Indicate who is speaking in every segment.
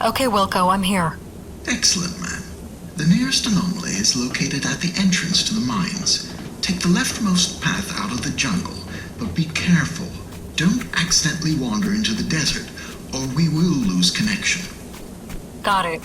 Speaker 1: Okay, Wilco, I'm here.
Speaker 2: Excellent, man. The nearest anomaly is located at the entrance to the mines. Take the leftmost path out of the jungle, but be careful. Don't accidentally wander into the desert, or we will lose connection.
Speaker 1: Got it.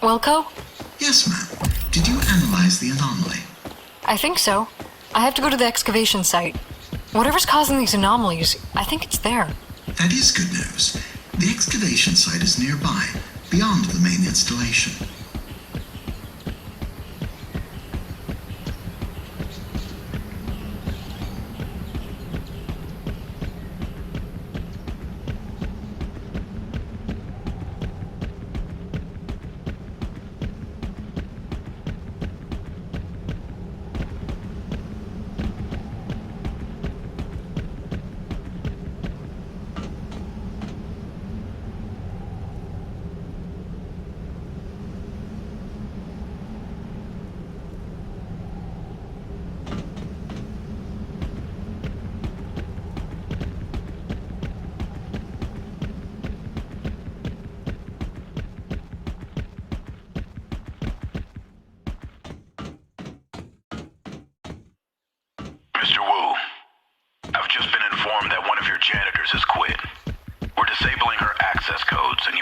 Speaker 1: Wilco?
Speaker 2: Yes, ma'am. Did you analyze the anomaly?
Speaker 1: I think so. I have to go to the excavation site. Whatever's causing these anomalies, I think it's there.
Speaker 2: That is good news. The excavation site is nearby, beyond the main installation.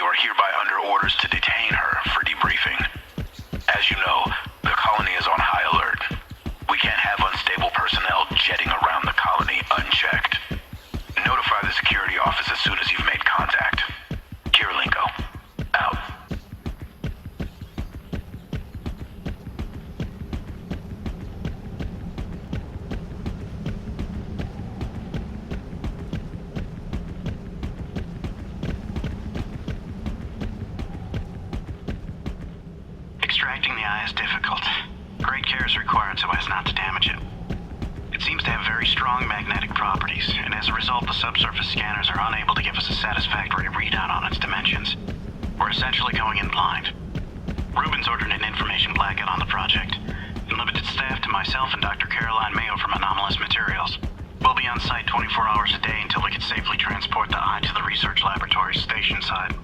Speaker 3: you are hereby under orders to detain her for debriefing. As you know, the colony is on high alert. We can't have unstable personnel jetting around the colony unchecked. Notify the security office as soon as you've made contact. Kirilenko, out.
Speaker 4: Extracting the eye is difficult. Great care is required so as not to damage it. It seems to have very strong magnetic properties, and as a result, the subsurface scanners are unable to give us a satisfactory readout on its dimensions. We're essentially going in blind. Ruben's ordered an information blackout on the project, and limited staff to myself and Dr. Caroline Mayo from Anomalous Materials. We'll be on site 24 hours a day until we can safely transport the eye to the research laboratory station side.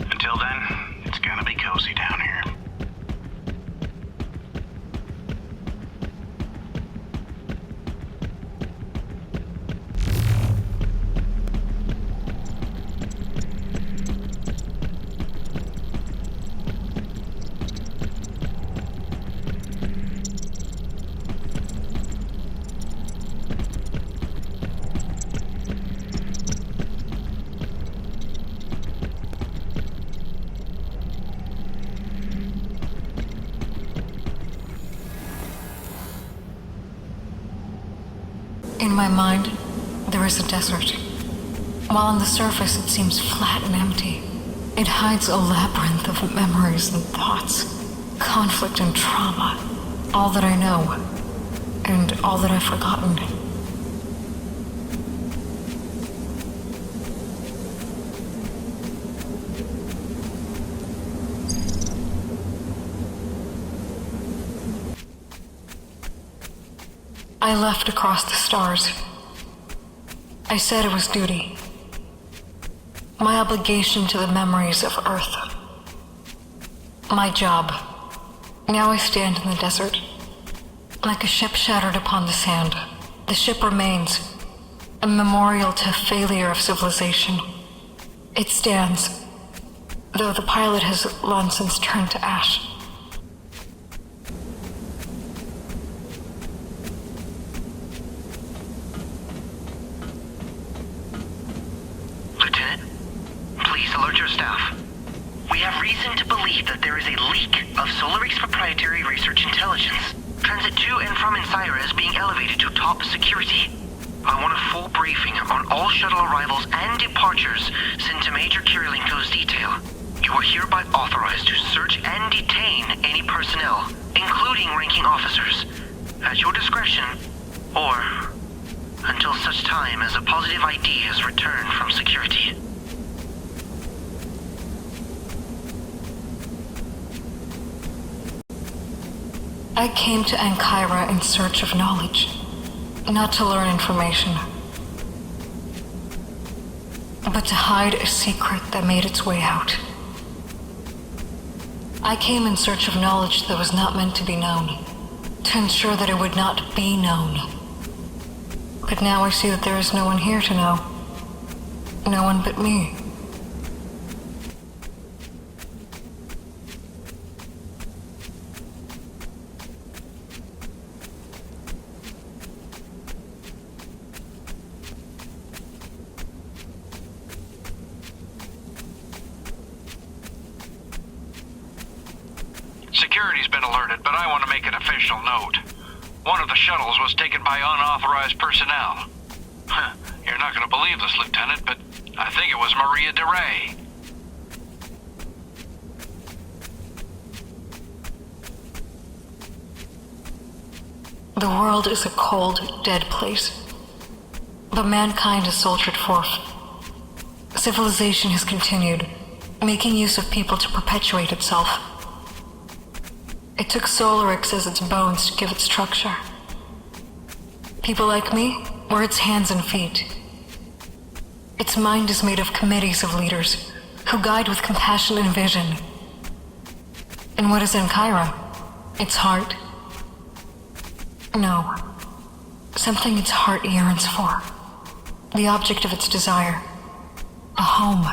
Speaker 4: Until then, it's gonna be cozy down here.
Speaker 1: In my mind, there is a desert. While on the surface it seems flat and empty, it hides a labyrinth of memories and thoughts, conflict and trauma, all that I know, and all that I've forgotten. I left across the stars. I said it was duty. My obligation to the memories of Earth. My job. Now I stand in the desert. Like a ship shattered upon the sand, the ship remains, a memorial to failure of civilization. It stands, though the pilot has long since turned to ash.
Speaker 4: Alert your staff. We have reason to believe that there is a leak of Solaric's proprietary research intelligence. Transit to and from Ancyra is being elevated to top security. I want a full briefing on all shuttle arrivals and departures sent to Major Kirilenko's detail. You are hereby authorized to search and detain any personnel, including ranking officers, at your discretion, or until such time as a positive ID is returned from security.
Speaker 1: I came to Ancyra in search of knowledge, not to learn information, but to hide a secret that made its way out. I came in search of knowledge that was not meant to be known, to ensure that it would not be known. But now I see that there is no one here to know. No one but me.
Speaker 5: Security's been alerted, but I want to make an official note. One of the shuttles was taken by unauthorized personnel. You're not going to believe this, Lieutenant, but I think it was Maria DeRay.
Speaker 1: The world is a cold, dead place. But mankind has soldiered forth. Civilization has continued, making use of people to perpetuate itself. It took Solarix as its bones to give it structure. People like me were its hands and feet. Its mind is made of committees of leaders who guide with compassion and vision. And what is Ancyra? Its heart? No. Something its heart yearns for. The object of its desire. A home.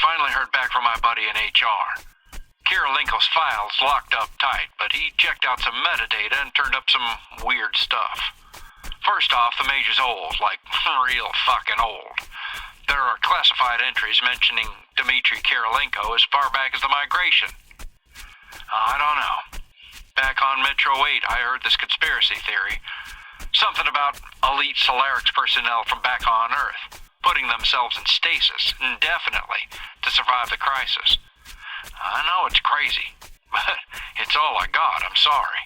Speaker 5: finally heard back from my buddy in HR. Kirilenko's files locked up tight, but he checked out some metadata and turned up some weird stuff. First off, the Mage is old, like real fucking old. There are classified entries mentioning Dmitry Kirilenko as far back as the migration. I don't know. Back on Metro 8, I heard this conspiracy theory. Something about elite Solarix personnel from back on Earth, putting themselves in stasis indefinitely to survive the crisis. I know it's crazy, but it's all I got, I'm sorry.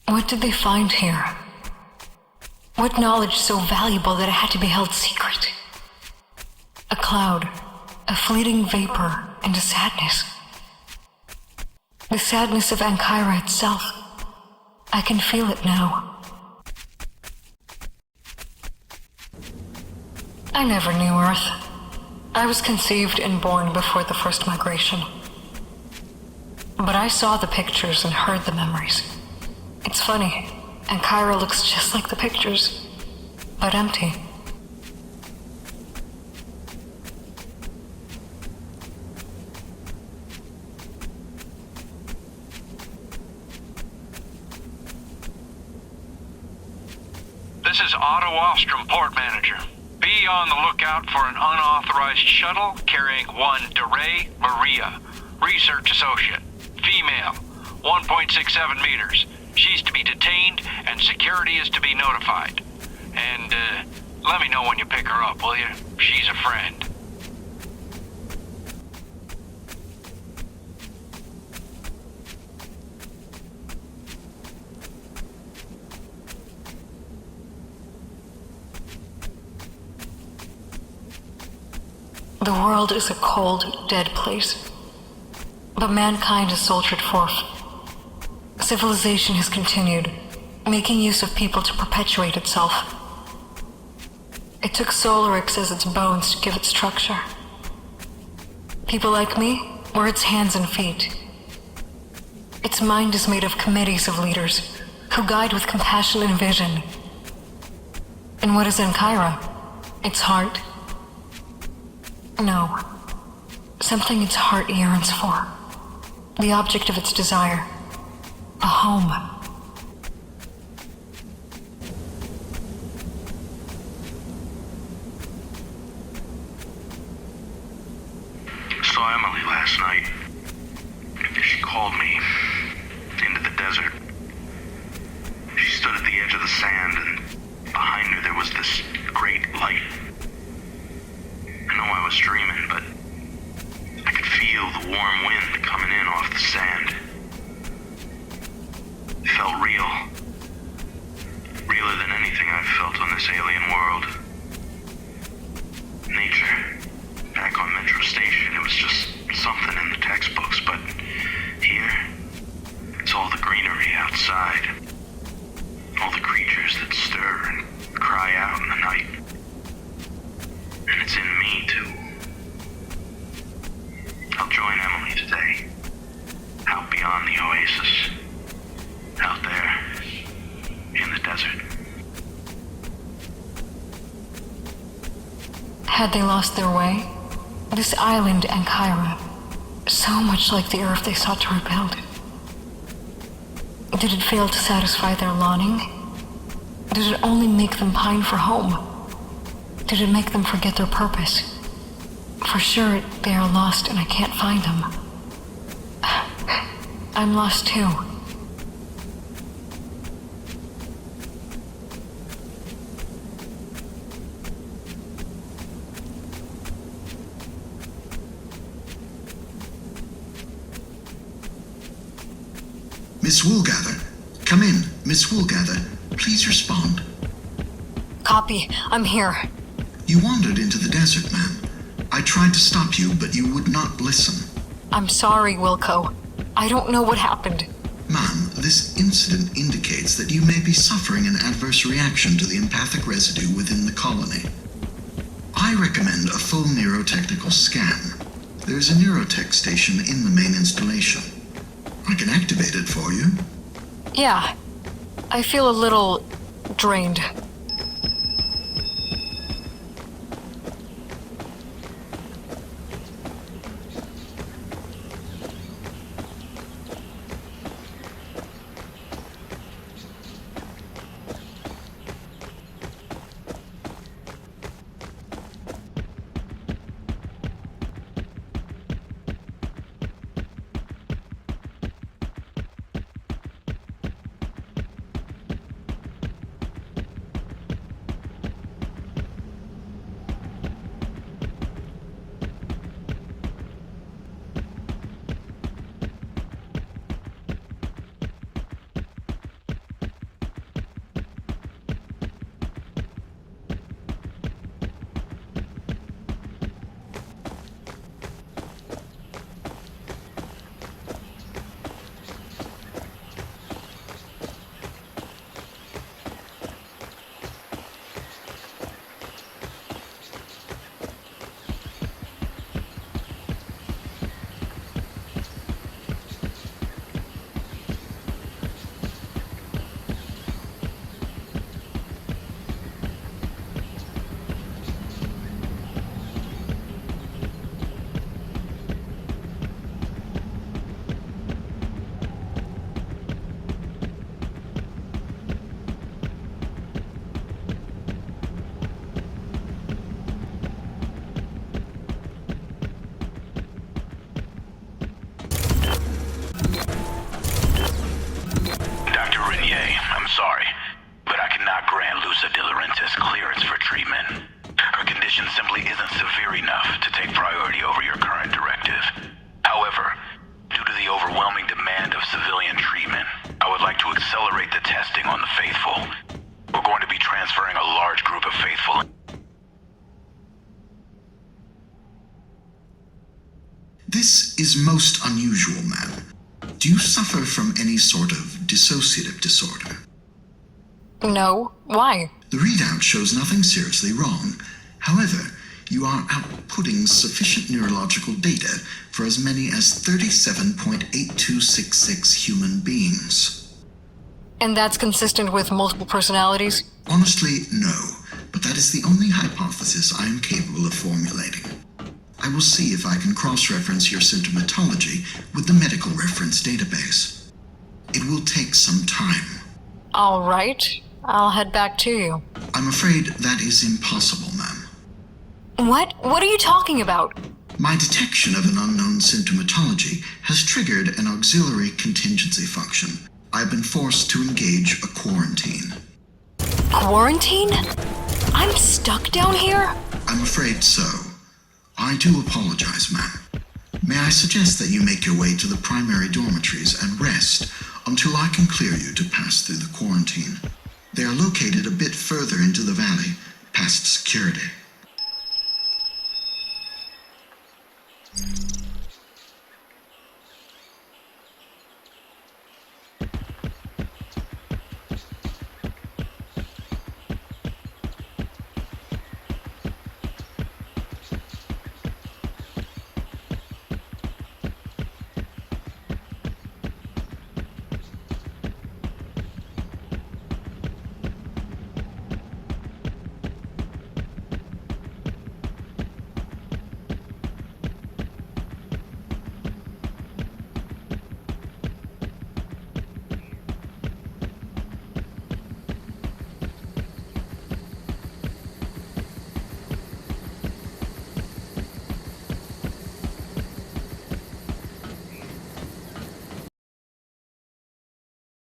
Speaker 1: What did they find here? What knowledge so valuable that it had to be held secret? A cloud, a fleeting vapor, and a sadness. The sadness of Ancyra itself. I can feel it now. I never knew Earth. I was conceived and born before the first migration. But I saw the pictures and heard the memories. It's funny, Ancyra looks just like the pictures, but empty.
Speaker 5: This is Otto Ostrom, port manager. Be on the lookout for an unauthorized shuttle carrying one DeRay Maria, research associate, female, 1.67 meters. She's to be detained and security is to be notified. And, let me know when you pick her up, will you? She's a friend.
Speaker 1: The world is a cold, dead place. But mankind has soldiered forth. Civilization has continued, making use of people to perpetuate itself. It took Solarix as its bones to give it structure. People like me were its hands and feet. Its mind is made of committees of leaders who guide with compassion and vision. And what is Ancyra? Its heart? No. Something its heart yearns for. The object of its desire. A home.
Speaker 3: Saw Emily last night. She called me into the desert. She stood at the edge of the sand, and behind her there was this great light. I know I was dreaming, but I could feel the warm wind coming in off the sand. It felt real. Realer than anything I've felt on this alien world. Nature. Back on Metro Station, it was just something in the textbooks, but here, it's all the greenery outside. All the creatures that stir and cry out in the night. And it's in me, too. I'll join Emily today. Out beyond the oasis. Out there, in the desert.
Speaker 1: Had they lost their way? This island, Ancyra, so much like the Earth they sought to rebuild. Did it fail to satisfy their longing? Did it only make them pine for home? Did it make them forget their purpose? For sure, they are lost and I can't find them. I'm lost too.
Speaker 2: Miss Woolgather, come in. Miss Woolgather, please respond.
Speaker 1: Copy. I'm here.
Speaker 2: You wandered into the desert, ma'am. I tried to stop you, but you would not listen.
Speaker 1: I'm sorry, Wilco. I don't know what happened.
Speaker 2: Ma'am, this incident indicates that you may be suffering an adverse reaction to the empathic residue within the colony. I recommend a full neurotechnical scan. There is a neurotech station in the main installation. I can activate it for you.
Speaker 1: Yeah, I feel a little drained.
Speaker 3: sorry, but I cannot grant Lusa De Laurentiis clearance for treatment. Her condition simply isn't severe enough to take priority over your current directive. However, due to the overwhelming demand of civilian treatment, I would like to accelerate the testing on the faithful. We're going to be transferring a large group of faithful.
Speaker 2: This is most unusual, ma'am. Do you suffer from any sort of dissociative disorder?
Speaker 1: No. Why?
Speaker 2: The readout shows nothing seriously wrong. However, you are outputting sufficient neurological data for as many as 37.8266 human beings.
Speaker 1: And that's consistent with multiple personalities?
Speaker 2: Honestly, no. But that is the only hypothesis I am capable of formulating. I will see if I can cross-reference your symptomatology with the medical reference database. It will take some time.
Speaker 1: All right. I'll head back to you.
Speaker 2: I'm afraid that is impossible, ma'am.
Speaker 1: What? What are you talking about?
Speaker 2: My detection of an unknown symptomatology has triggered an auxiliary contingency function. I've been forced to engage a quarantine.
Speaker 1: Quarantine? I'm stuck down here?
Speaker 2: I'm afraid so. I do apologize, ma'am. May I suggest that you make your way to the primary dormitories and rest until I can clear you to pass through the quarantine. They are located a bit further into the valley, past security.